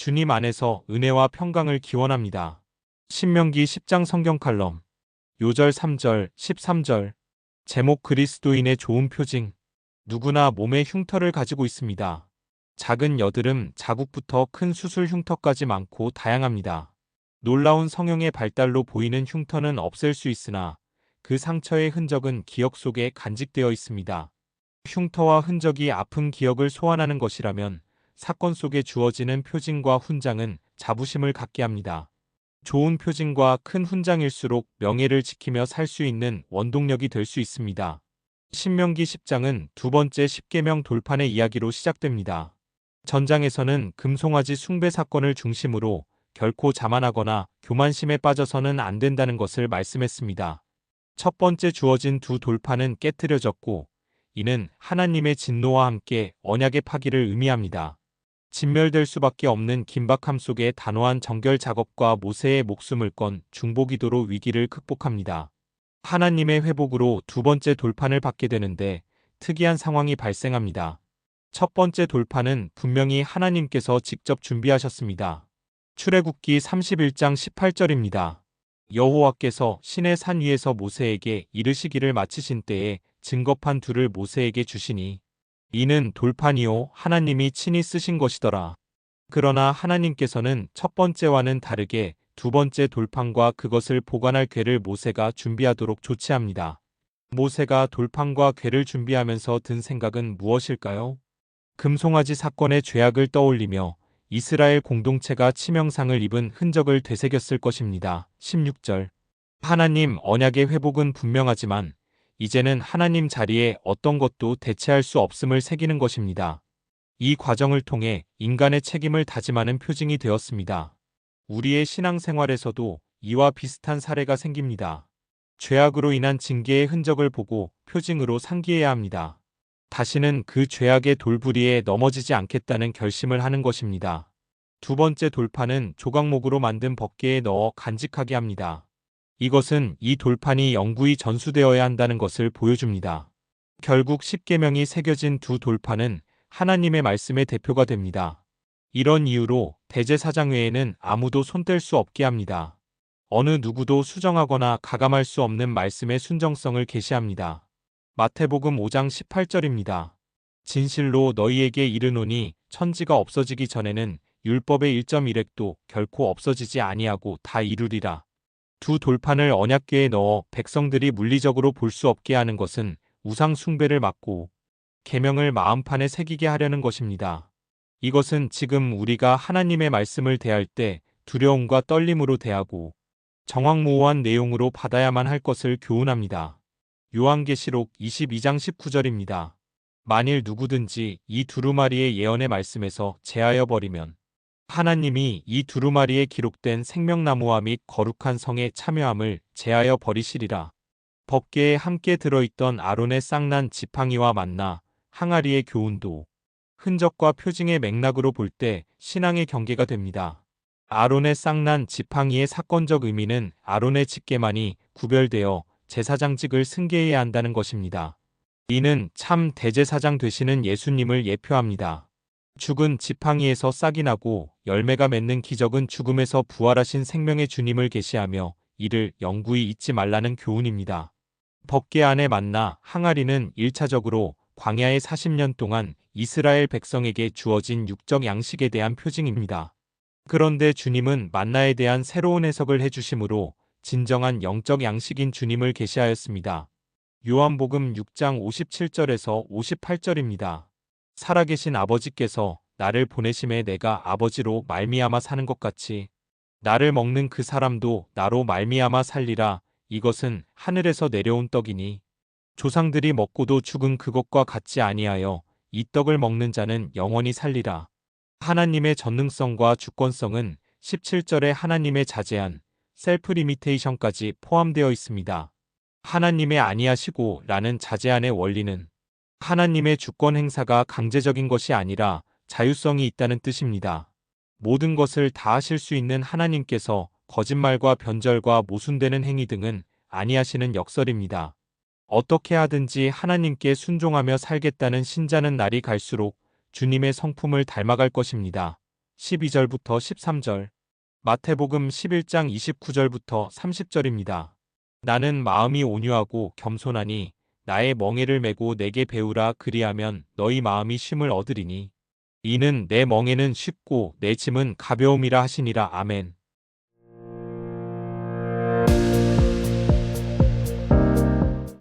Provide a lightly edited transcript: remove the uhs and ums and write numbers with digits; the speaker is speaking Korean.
주님 안에서 은혜와 평강을 기원합니다. 신명기 10장 성경 칼럼 요절 3절 13절 제목 그리스도인의 좋은 표징. 누구나 몸에 흉터를 가지고 있습니다. 작은 여드름 자국부터 큰 수술 흉터까지 많고 다양합니다. 놀라운 성형의 발달로 보이는 흉터는 없앨 수 있으나 그 상처의 흔적은 기억 속에 간직되어 있습니다. 흉터와 흔적이 아픈 기억을 소환하는 것이라면 사건 속에 주어지는 표징과 훈장은 자부심을 갖게 합니다. 좋은 표징과 큰 훈장일수록 명예를 지키며 살 수 있는 원동력이 될 수 있습니다. 신명기 10장은 두 번째 십계명 돌판의 이야기로 시작됩니다. 전장에서는 금송아지 숭배 사건을 중심으로 결코 자만하거나 교만심에 빠져서는 안 된다는 것을 말씀했습니다. 첫 번째 주어진 두 돌판은 깨트려졌고 이는 하나님의 진노와 함께 언약의 파기를 의미합니다. 진멸될 수밖에 없는 긴박함 속에 단호한 정결 작업과 모세의 목숨을 건 중보기도로 위기를 극복합니다. 하나님의 회복으로 두 번째 돌판을 받게 되는데 특이한 상황이 발생합니다. 첫 번째 돌판은 분명히 하나님께서 직접 준비하셨습니다. 출애굽기 31장 18절입니다. 여호와께서 시내 산 위에서 모세에게 이르시기를 마치신 때에 증거판 둘을 모세에게 주시니 이는 돌판이요 하나님이 친히 쓰신 것이더라. 그러나 하나님께서는 첫 번째와는 다르게 두 번째 돌판과 그것을 보관할 궤를 모세가 준비하도록 조치합니다. 모세가 돌판과 궤를 준비하면서 든 생각은 무엇일까요? 금송아지 사건의 죄악을 떠올리며 이스라엘 공동체가 치명상을 입은 흔적을 되새겼을 것입니다. 16절 하나님 언약의 회복은 분명하지만 이제는 하나님 자리에 어떤 것도 대체할 수 없음을 새기는 것입니다. 이 과정을 통해 인간의 책임을 다짐하는 표징이 되었습니다. 우리의 신앙생활에서도 이와 비슷한 사례가 생깁니다. 죄악으로 인한 징계의 흔적을 보고 표징으로 상기해야 합니다. 다시는 그 죄악의 돌부리에 넘어지지 않겠다는 결심을 하는 것입니다. 두 번째 돌판은 조각목으로 만든 법궤에 넣어 간직하게 합니다. 이것은 이 돌판이 영구히 전수되어야 한다는 것을 보여줍니다. 결국 십계명이 새겨진 두 돌판은 하나님의 말씀의 대표가 됩니다. 이런 이유로 대제사장 외에는 아무도 손댈 수 없게 합니다. 어느 누구도 수정하거나 가감할 수 없는 말씀의 순정성을 계시합니다. 마태복음 5장 18절입니다. 진실로 너희에게 이르노니 천지가 없어지기 전에는 율법의 1.1획도 결코 없어지지 아니하고 다 이루리라. 두 돌판을 언약궤에 넣어 백성들이 물리적으로 볼 수 없게 하는 것은 우상 숭배를 막고 계명을 마음판에 새기게 하려는 것입니다. 이것은 지금 우리가 하나님의 말씀을 대할 때 두려움과 떨림으로 대하고 정확무오한 내용으로 받아야만 할 것을 교훈합니다. 요한계시록 22장 19절입니다. 만일 누구든지 이 두루마리의 예언의 말씀에서 제하여 버리면 하나님이 이 두루마리에 기록된 생명나무와 및 거룩한 성에 참여함을 제하여 버리시리라. 법궤에 함께 들어있던 아론의 쌍난 지팡이와 만나 항아리의 교훈도 흔적과 표징의 맥락으로 볼 때 신앙의 경계가 됩니다. 아론의 쌍난 지팡이의 사건적 의미는 아론의 직계만이 구별되어 제사장직을 승계해야 한다는 것입니다. 이는 참 대제사장 되시는 예수님을 예표합니다. 죽은 지팡이에서 싹이 나고 열매가 맺는 기적은 죽음에서 부활하신 생명의 주님을 계시하며 이를 영구히 잊지 말라는 교훈입니다. 법궤 안에 만나 항아리는 1차적으로 광야의 40년 동안 이스라엘 백성에게 주어진 육적 양식에 대한 표징입니다. 그런데 주님은 만나에 대한 새로운 해석을 해주심으로 진정한 영적 양식인 주님을 계시하였습니다. 요한복음 6장 57절에서 58절입니다. 살아계신 아버지께서 나를 보내심에 내가 아버지로 말미암아 사는 것 같이 나를 먹는 그 사람도 나로 말미암아 살리라. 이것은 하늘에서 내려온 떡이니 조상들이 먹고도 죽은 그것과 같지 아니하여 이 떡을 먹는 자는 영원히 살리라. 하나님의 전능성과 주권성은 17절에 하나님의 자제한 셀프 리미테이션까지 포함되어 있습니다. 하나님의 아니하시고 라는 자제안의 원리는 하나님의 주권 행사가 강제적인 것이 아니라 자유성이 있다는 뜻입니다. 모든 것을 다 하실 수 있는 하나님께서 거짓말과 변절과 모순되는 행위 등은 아니하시는 역설입니다. 어떻게 하든지 하나님께 순종하며 살겠다는 신자는 날이 갈수록 주님의 성품을 닮아갈 것입니다. 12절부터 13절, 마태복음 11장 29절부터 30절입니다. 나는 마음이 온유하고 겸손하니 나의 멍에를 메고 내게 배우라. 그리하면 너희 마음이 쉼을 얻으리니 이는 내 멍에는 쉽고 내 짐은 가벼움이라 하시니라. 아멘.